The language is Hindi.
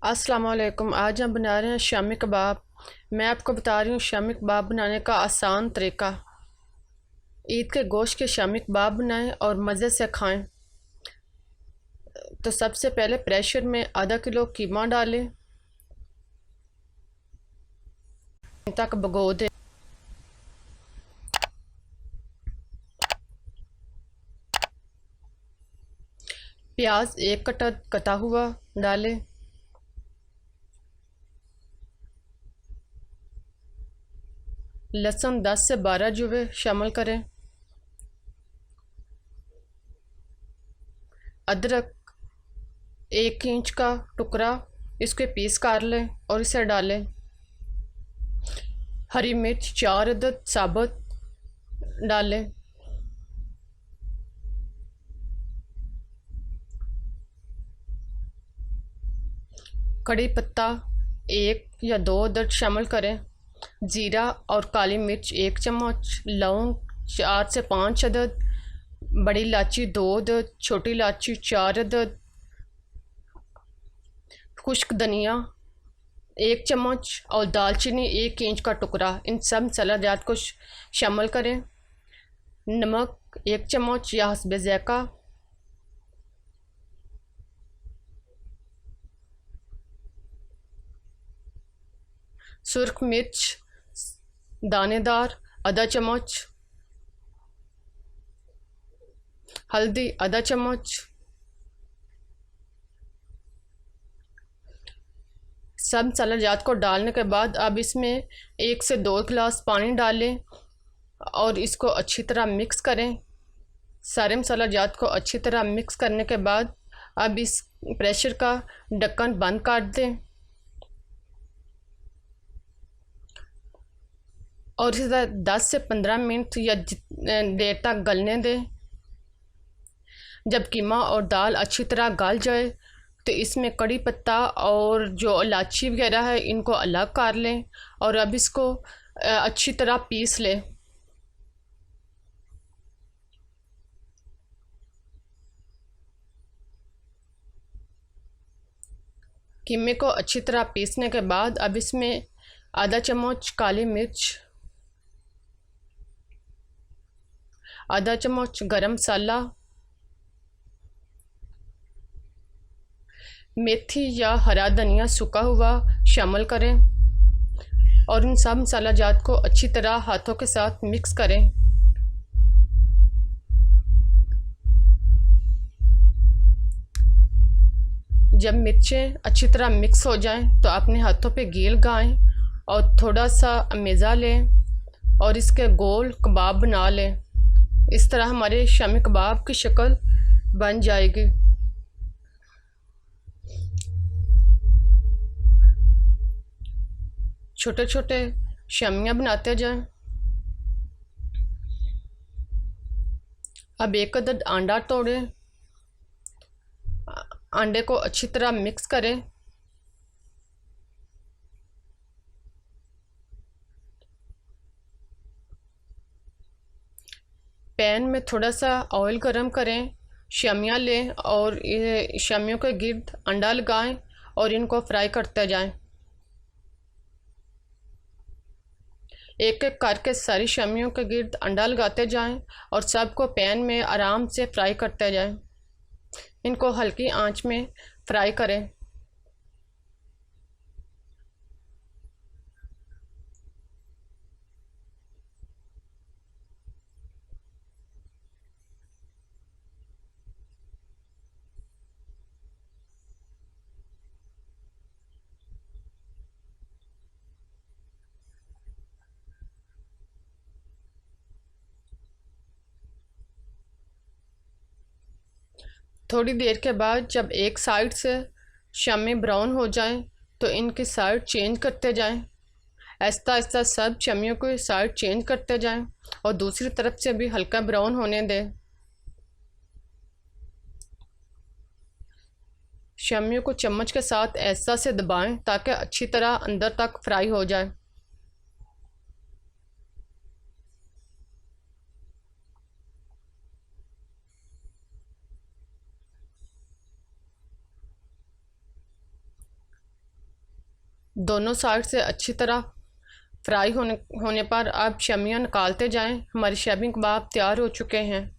अस्सलाम वालेकुम। आज हम बना रहे हैं शामी कबाब। मैं आपको बता रही हूँ शामी कबाब बनाने का आसान तरीका। ईद के गोश्त के शामी कबाब बनाएं और मज़े से खाएं। तो सबसे पहले प्रेशर में आधा किलो कीमा डालें, तक भिगो दें। प्याज एक कटा कटा हुआ डालें। लहसुन 10 से 12 जुवे शामिल करें। अदरक 1 इंच का टुकड़ा, इसके पीस काट लें और इसे डालें। हरी मिर्च 4 अदद साबुत डालें। कड़ी पत्ता 1 या 2 अदद शामिल करें। जीरा और काली मिर्च 1 चम्मच, लौंग 4 से 5 अदद, बड़ी इलायची 2 अदद, छोटी इलायची 4 अदद, खुश्क धनिया 1 चम्मच और दालचीनी 1 इंच का टुकड़ा। इन सब मसाला जात को शामिल करें। नमक 1 चम्मच या हस्बे ज़ायक़ा। सुर्ख मिर्च दानेदार आधा चम्मच, हल्दी आधा चम्मच। सब मसाला जात को डालने के बाद अब इसमें 1 से 2 गिलास पानी डालें और इसको अच्छी तरह मिक्स करें। सारे मसाला जात को अच्छी तरह मिक्स करने के बाद अब इस प्रेशर का ढक्कन बंद कर दें और इसे 10 से 15 मिनट या देर तक गलने दें। जब कीमा और दाल अच्छी तरह गल जाए तो इसमें कड़ी पत्ता और जो इलायची वगैरह है इनको अलग कर लें और अब इसको अच्छी तरह पीस लें। कीमे को अच्छी तरह पीसने के बाद अब इसमें आधा चम्मच काली मिर्च, आधा चम्मच गरम मसाला, मेथी या हरा धनिया सूखा हुआ शामिल करें और इन सब मसाला जात को अच्छी तरह हाथों के साथ मिक्स करें। जब मिर्चें अच्छी तरह मिक्स हो जाएं तो अपने हाथों पे घी लगाएं और थोड़ा सा अमेज़ा लें और इसके गोल कबाब बना लें। इस तरह हमारे शामी कबाब की शक्ल बन जाएगी। छोटे छोटे शामियाँ बनाते जाएं। अब 1 अदद अंडा तोड़ें, अंडे को अच्छी तरह मिक्स करें। पैन में थोड़ा सा ऑयल गरम करें, शामियाँ लें और शामियों के गिर्द अंडा लगाएं और इनको फ्राई करते जाएं। एक एक करके सारी शामियों के गिर्द अंडा लगाते जाएं और सबको पैन में आराम से फ्राई करते जाएं। इनको हल्की आंच में फ्राई करें। थोड़ी देर के बाद जब एक साइड से शामी ब्राउन हो जाएं तो इनकी साइड चेंज करते जाएं। आहिस्ता आहिस्ता सब शामियों को साइड चेंज करते जाएं और दूसरी तरफ से भी हल्का ब्राउन होने दें। शामियों को चम्मच के साथ ऐसा से दबाएं ताकि अच्छी तरह अंदर तक फ्राई हो जाए। दोनों साइड से अच्छी तरह फ्राई होने पर अब शमियाँ निकालते जाएं। हमारे शमी कबाब तैयार हो चुके हैं।